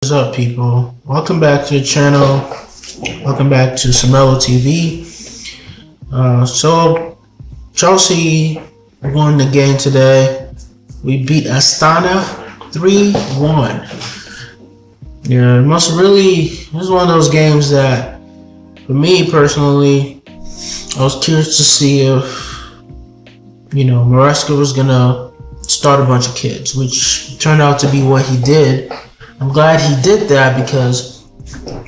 What's up, people? Welcome back to the channel. Welcome back to Samelo TV. So Chelsea won the game today. We beat Astana 3-1. Yeah, it was one of those games that, for me personally, I was curious to see if, Maresca was gonna start a bunch of kids, which turned out to be what he did. I'm glad he did that because,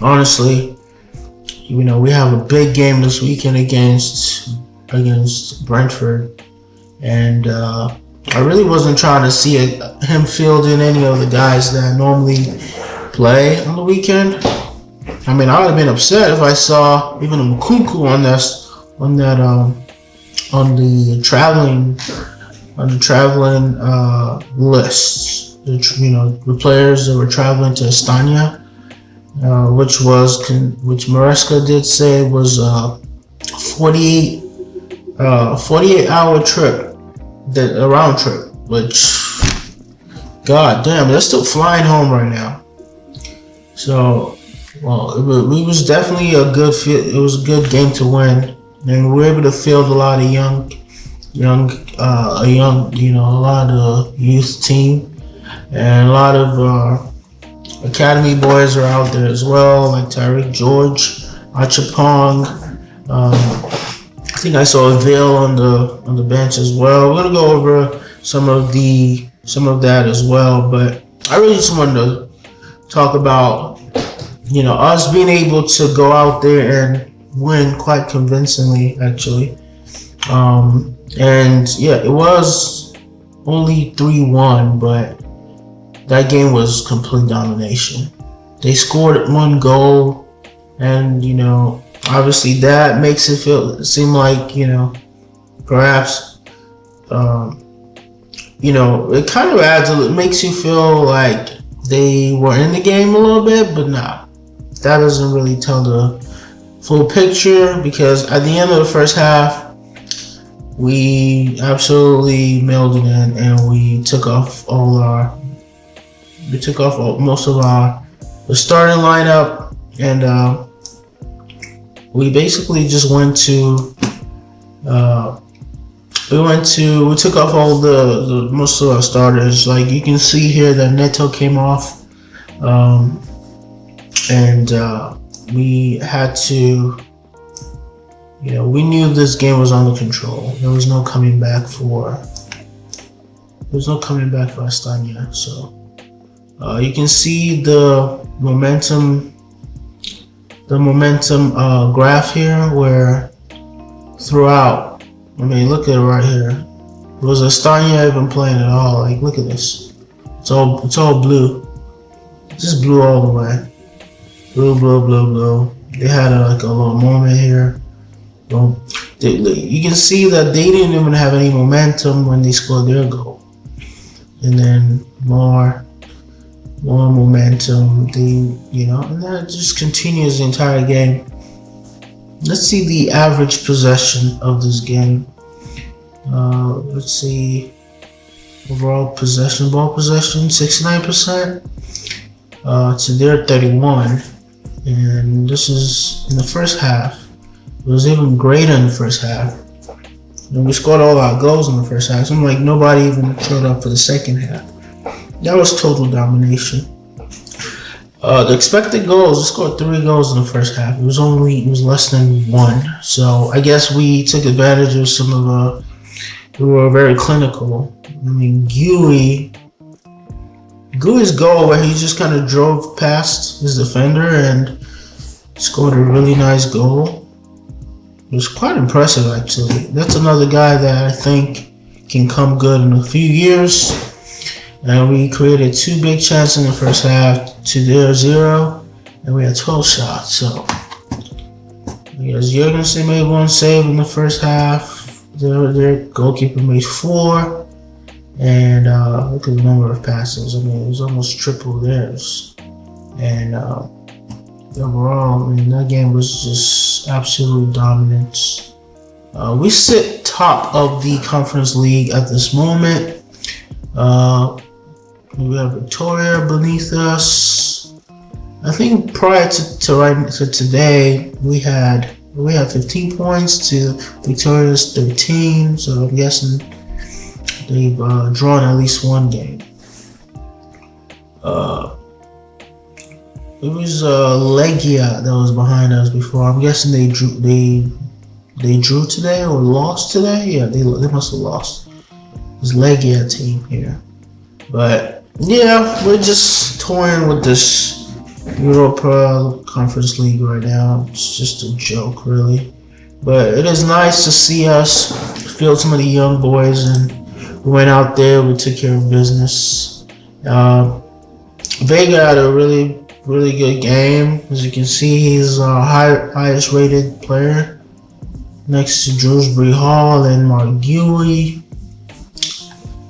honestly, we have a big game this weekend against Brentford, and I really wasn't trying to see him fielding any of the guys that normally play on the weekend. I mean, I would have been upset if I saw even a Mkunku on the traveling lists. The players that were traveling to Astana, which Maresca did say was a 48-hour trip, a round trip. Which, god damn, they're still flying home right now. So, it was definitely a good game to win, and we were able to field a lot of a lot of youth team. And a lot of academy boys are out there as well, like Tyreek George, Achapong. I think I saw a Vale on the bench as well. We're gonna go over some of that as well, but I really just wanted to talk about us being able to go out there and win quite convincingly, actually. And yeah, it was only 3-1, but that game was complete domination. They scored one goal, and obviously that makes it seem like perhaps it kind of it makes you feel like they were in the game a little bit, but nah, that doesn't really tell the full picture, because at the end of the first half, we absolutely mailed it in, and we took off most of the starting lineup, and we basically just we took off all the most of our starters. Like you can see here that Neto came off, and we had to, we knew this game was under control. There was no coming back for Astana. So you can see the momentum graph here, where throughout, look at it right here. Was Astana even playing at all? Like, look at this. It's all blue. Just blue all the way. Blue. They had a little moment here. You can see that they didn't even have any momentum when they scored their goal, and then more momentum, and that just continues the entire game. Let's see the average possession of this game. Let's see overall ball possession, 69% to their 31%, and this is in the first half. It was even greater in the first half, and we scored all our goals in the first half. So I'm like, nobody even showed up for the second half. That was total domination. The expected goals, we scored 3 goals in the first half. It was less than 1. So I guess we took advantage of some of we were very clinical. Gui's goal, where he just kind of drove past his defender and scored a really nice goal. It was quite impressive, actually. That's another guy that I think can come good in a few years. And we created 2 big chances in the first half to their 0, and we had 12 shots. So I guess Jurgensen made 1 save in the first half. Their goalkeeper made 4, and look at the number of passes. It was almost triple theirs. And overall, that game was just absolute dominance. We sit top of the Conference League at this moment. We have Victoria beneath us, I think prior to today, we had 15 points to Victoria's 13. So I'm guessing they've drawn at least one game. It was Legia that was behind us before. I'm guessing they drew today or lost today. Yeah, they must have lost. It's Legia team here, but yeah, we're just toying with this Europa Conference League right now. It's just a joke, really. But it is nice to see us field some of the young boys, and we went out there. We took care of business. Vega had a really good game. As you can see, he's our highest rated player, next to Dewsbury Hall and Marguerite.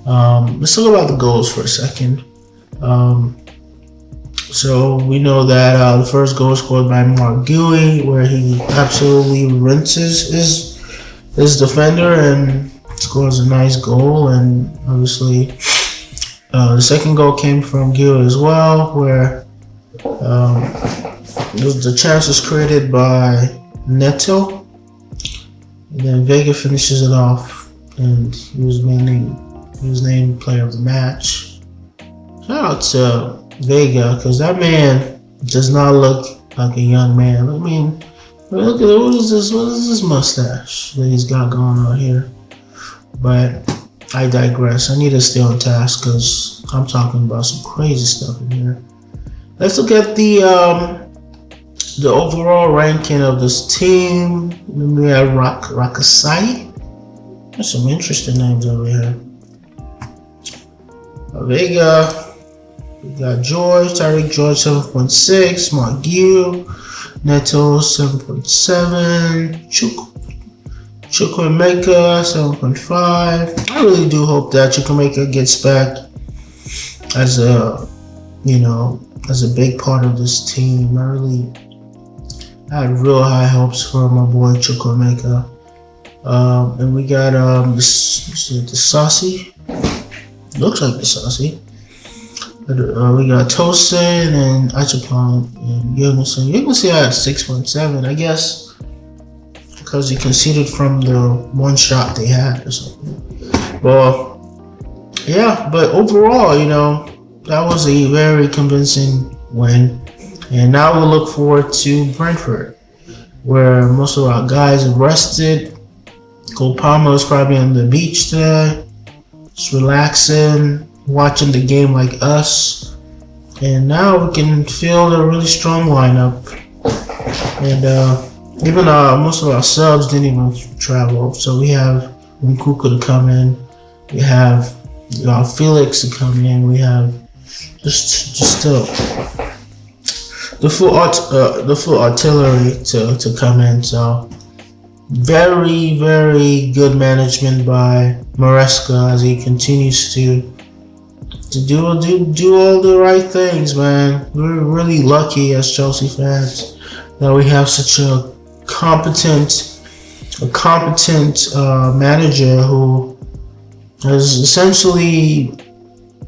Let's talk about the goals for a second. So we know that the first goal scored by Marguerite, where he absolutely rinses his defender and scores a nice goal. And obviously, the second goal came from Gil as well, where the chance was created by Neto, and then Vega finishes it off, and he was named player of the match. Shout out to Vega, because that man does not look like a young man. I mean, look at it. What is this mustache that he's got going on here? But I digress. I need to stay on task because I'm talking about some crazy stuff in here. Let's look at the overall ranking of this team. We have Rakasai. There's some interesting names over here. Vega. We got George, Tyreek George 7.6, Mark Gill, Neto 7.7, Chukwuemeka 7.5. I really do hope that Chukwuemeka gets back as a big part of this team. I had real high hopes for my boy Chukwuemeka. And we got the Saucy. Looks like the Saucy. We got Tosin and Achapon and Jorgensen. Jorgensen had 6.7, I guess, because he conceded from the one shot they had or something. Well, yeah, but overall, that was a very convincing win. And now we'll look forward to Brentford, where most of our guys are rested. Cole Palmer is probably on the beach today, just relaxing, watching the game like us. And now we can field a really strong lineup. And even most of our subs didn't even travel. So we have Nkuku to come in. We have Felix to come in. We have just still the full artillery to come in. So very, very good management by Maresca as he continues to do all the right things, man. We're really lucky as Chelsea fans that we have such a competent manager who has essentially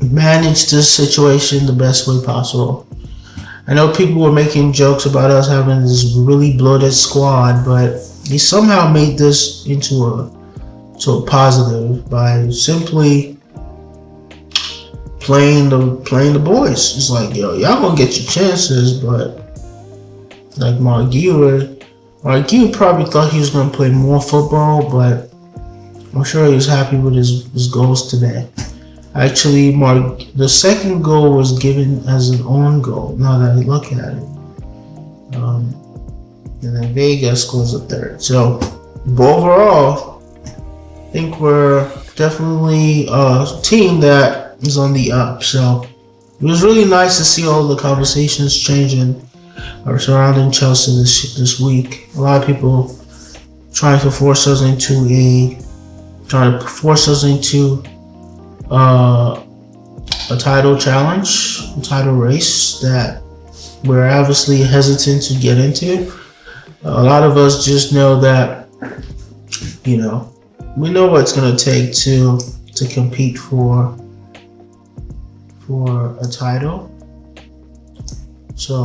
managed this situation the best way possible. I know people were making jokes about us having this really bloated squad, but he somehow made this into a positive by simply playing the boys. It's like, yo, y'all gonna get your chances, but like Marguerite probably thought he was gonna play more football, but I'm sure he was happy with his goals today. Actually, the second goal was given as an own goal, now that I look at it. And then Vega scores a third. So, but overall, I think we're definitely a team that is on the up. So, it was really nice to see all the conversations changing surrounding Chelsea this week. A lot of people trying to force us into a title challenge, a title race that we're obviously hesitant to get into. A lot of us just know that, we know what it's going to take to compete for a title. So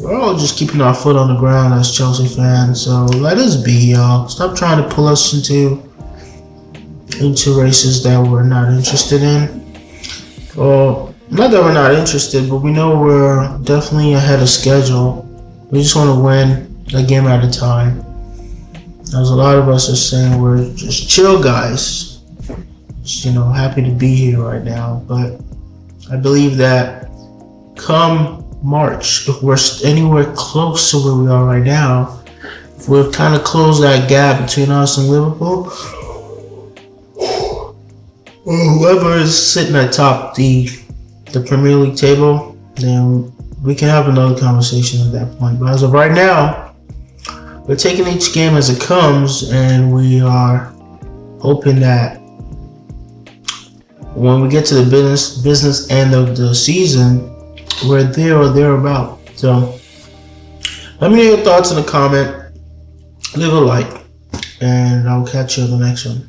we're all just keeping our foot on the ground as Chelsea fans. So let us be, y'all. Stop trying to pull us into races that we're not interested in. Well, not that we're not interested, but we know we're definitely ahead of schedule. We just want to win a game at a time. As a lot of us are saying, we're just chill guys. Just, happy to be here right now. But I believe that come March, if we're anywhere close to where we are right now, if we've kind of closed that gap between us and Liverpool, or whoever is sitting atop the Premier League table, then we can have another conversation at that point. But as of right now, we're taking each game as it comes, and we are hoping that when we get to the business end of the season, we're there or thereabout. So let me know your thoughts in the comment. Leave a like, and I'll catch you on the next one.